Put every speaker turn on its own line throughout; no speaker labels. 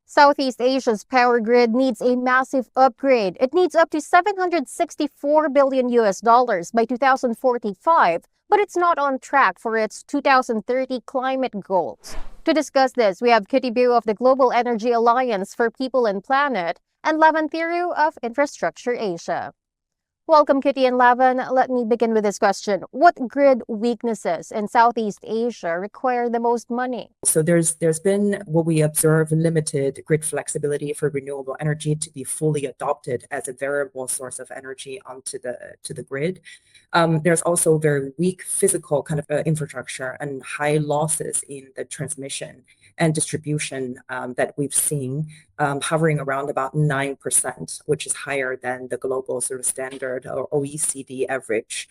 Southeast Asia's power grid needs a massive upgrade. It needs up to 764 billion US dollars by 2045, but it's not on track for its 2030 climate goals. To discuss this, we have Kitty Bu of the Global Energy Alliance for People and Planet and Lavan Thiru of Infrastructure Asia. Welcome, Kitty and Lavan. Let me begin with this question. What grid weaknesses in Southeast Asia require the most money?
So there's been what we observe limited grid flexibility for renewable energy to be fully adopted as a variable source of energy onto the grid. There's also very weak physical kind of infrastructure and high losses in the transmission and distribution that we've seen hovering around about 9%, which is higher than the global sort of standard or OECD average.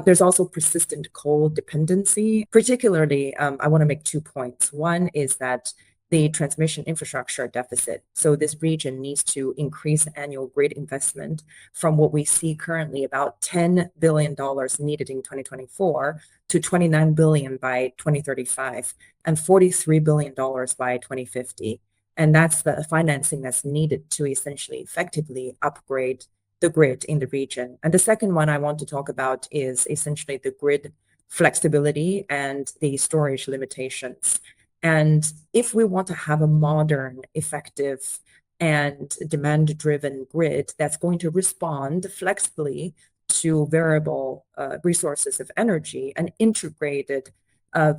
There's also persistent coal dependency. Particularly, I want to make 2 points. One is that the transmission infrastructure deficit. So this region needs to increase annual grid investment from what we see currently about $10 billion needed in 2024 to $29 billion by 2035 and $43 billion by 2050. And that's the financing that's needed to essentially effectively upgrade the grid in the region. And the second one I want to talk about is essentially the grid flexibility and the storage limitations. And if we want to have a modern, effective, and demand-driven grid that's going to respond flexibly to variable resources of energy and integrated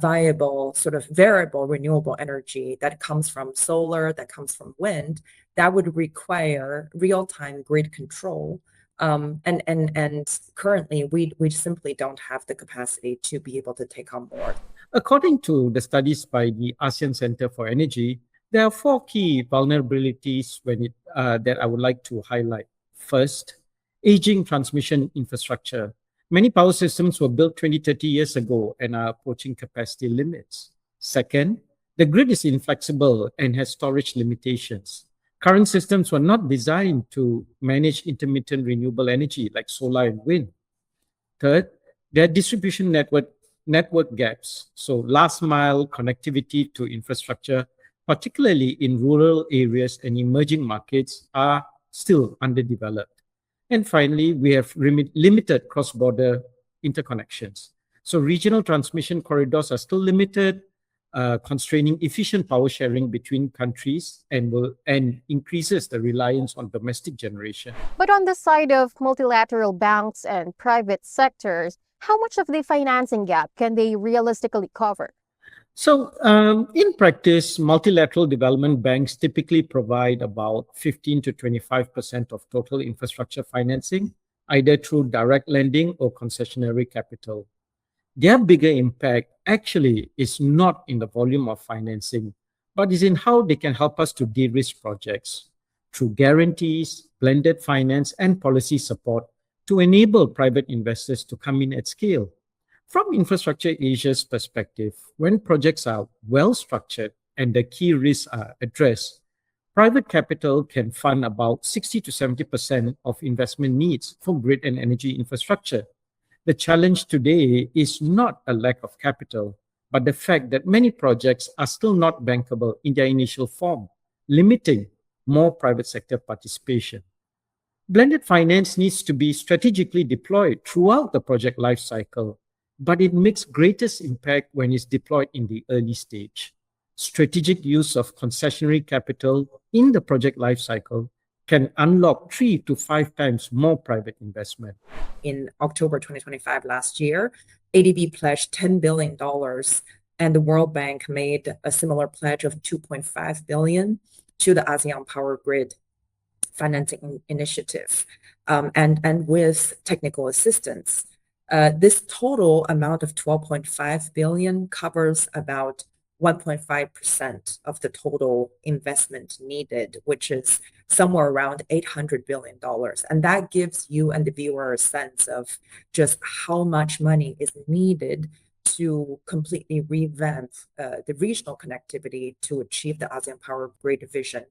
viable sort of variable renewable energy that comes from solar, that comes from wind, that would require real-time grid control. And currently, we simply don't have the capacity to be able to take on board.
According to the studies by the ASEAN Center for Energy, there are 4 key vulnerabilities that I would like to highlight. First, aging transmission infrastructure. Many power systems were built 20, 30 years ago and are approaching capacity limits. Second, the grid is inflexible and has storage limitations. Current systems were not designed to manage intermittent renewable energy like solar and wind. Third, there are distribution network gaps. So last mile connectivity to infrastructure, particularly in rural areas and emerging markets, are still underdeveloped. And finally, we have limited cross-border interconnections. So regional transmission corridors are still limited, constraining efficient power sharing between countries and increases the reliance on domestic generation.
But on the side of multilateral banks and private sectors, how much of the financing gap can they realistically cover?
So in practice, multilateral development banks typically provide about 15 to 25% of total infrastructure financing, either through direct lending or concessionary capital. Their bigger impact actually is not in the volume of financing, but is in how they can help us to de-risk projects through guarantees, blended finance, and policy support to enable private investors to come in at scale. From Infrastructure Asia's perspective, when projects are well structured and the key risks are addressed, private capital can fund about 60 to 70% of investment needs for grid and energy infrastructure. The challenge today is not a lack of capital, but the fact that many projects are still not bankable in their initial form, limiting more private sector participation. Blended finance needs to be strategically deployed throughout the project lifecycle, but it makes greatest impact when it's deployed in the early stage. Strategic use of concessionary capital in the project lifecycle can unlock 3 to 5 times more private investment.
In October 2025 last year, ADB pledged $10 billion, and the World Bank made a similar pledge of $2.5 billion to the ASEAN Power Grid Financing Initiative, and with technical assistance. This total amount of $12.5 billion covers about 1.5% of the total investment needed, which is somewhere around $800 billion. And that gives you and the viewer a sense of just how much money is needed to completely revamp the regional connectivity to achieve the ASEAN Power Grid vision.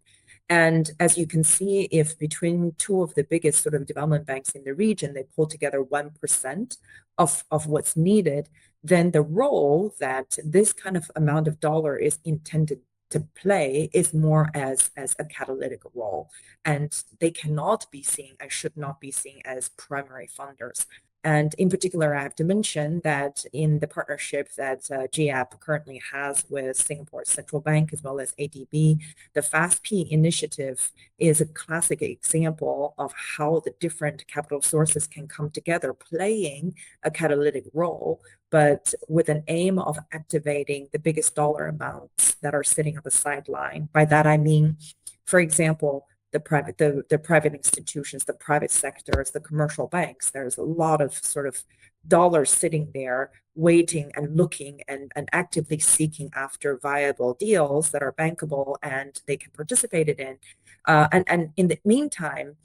And as you can see, if between 2 of the biggest sort of development banks in the region, they pull together 1% of what's needed, then the role that this kind of amount of dollar is intended to play is more as a catalytic role, and they cannot be seen and should not be seen as primary funders. And in particular, I have to mention that in the partnership that GAP currently has with Singapore's central bank as well as ADB, the FAST-P initiative is a classic example of how the different capital sources can come together, playing a catalytic role, but with an aim of activating the biggest dollar amounts that are sitting on the sideline. By that, I mean, for example, the private institutions, the private sectors, the commercial banks. There's a lot of sort of dollars sitting there waiting and looking and actively seeking after viable deals that are bankable and they can participate in. And in the meantime,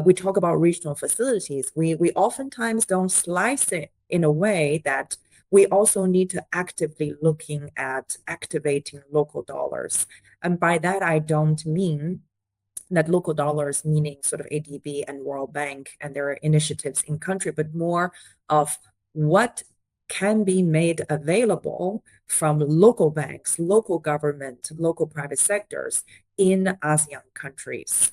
we talk about regional facilities. We oftentimes don't slice it in a way that we also need to actively looking at activating local dollars. And by that, I don't mean that local dollars, meaning sort of ADB and World Bank and their initiatives in country, but more of what can be made available from local banks, local government, local private sectors in ASEAN countries.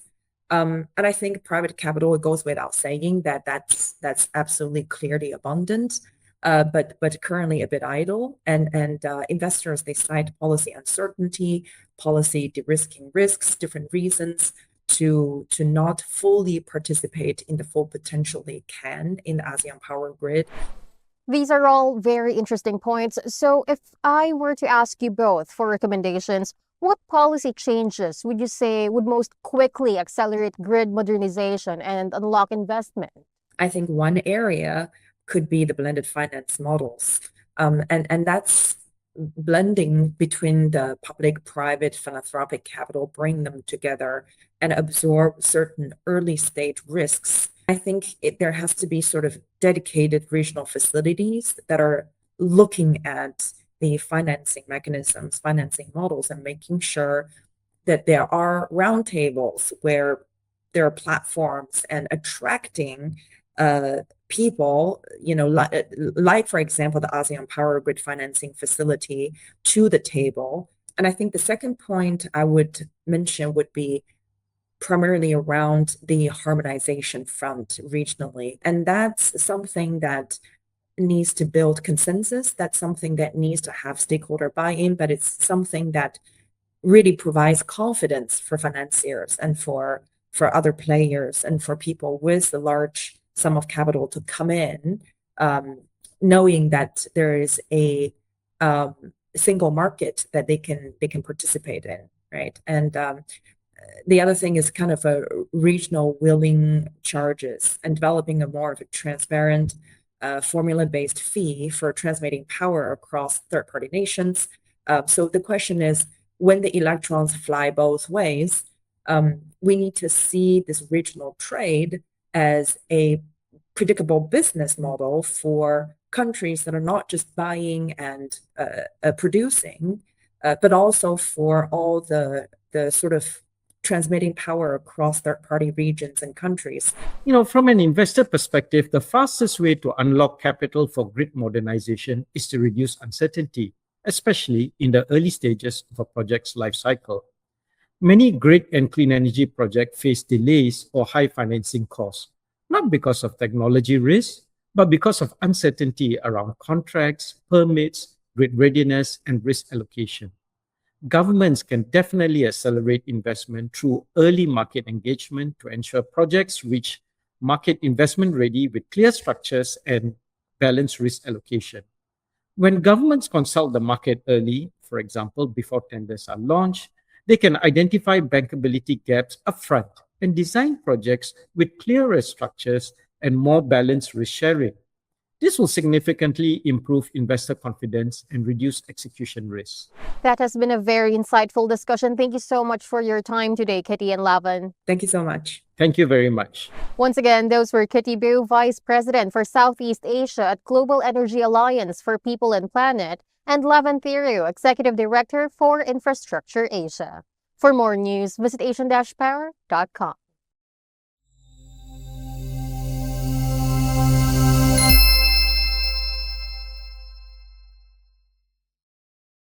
And I think private capital, it goes without saying that that's absolutely clearly abundant, but currently a bit idle. And investors, they cite policy uncertainty, policy de-risking risks, different reasons to not fully participate in the full potential they can in the ASEAN power grid.
These are all very interesting points. So if I were to ask you both for recommendations, what policy changes would you say would most quickly accelerate grid modernization and unlock investment?
I think one area could be the blended finance models. And that's blending between the public-private philanthropic capital, bring them together and absorb certain early stage risks. I think there has to be sort of dedicated regional facilities that are looking at the financing mechanisms, financing models, and making sure that there are roundtables where there are platforms and attracting people, like, for example, the ASEAN Power Grid Financing Facility to the table. And I think the second point I would mention would be primarily around the harmonization front regionally. And that's something that needs to build consensus. That's something that needs to have stakeholder buy-in, but it's something that really provides confidence for financiers and for other players and for people with a large sum of capital to come in, knowing that there is a single market that they can participate in, right? And the other thing is kind of a regional willing charges and developing a more of a transparent formula-based fee for transmitting power across third-party nations. So the question is, when the electrons fly both ways, we need to see this regional trade as a predictable business model for countries that are not just buying and producing, but also for all the sort of transmitting power across third-party regions and countries.
From an investor perspective, the fastest way to unlock capital for grid modernization is to reduce uncertainty, especially in the early stages of a project's life cycle. Many grid and clean energy projects face delays or high financing costs, not because of technology risk, but because of uncertainty around contracts, permits, grid readiness, and risk allocation. Governments can definitely accelerate investment through early market engagement to ensure projects reach market investment ready with clear structures and balanced risk allocation. When governments consult the market early, for example, before tenders are launched, they can identify bankability gaps upfront and design projects with clearer structures and more balanced risk sharing. This will significantly improve investor confidence and reduce execution risks.
That has been a very insightful discussion. Thank you so much for your time today, Kitty and Lavan.
Thank you so much.
Thank you very much.
Once again, those were Kitty Bu, Vice President for Southeast Asia at Global Energy Alliance for People and Planet, and Lavan Thiru, Executive Director for Infrastructure Asia. For more news, visit asian-power.com.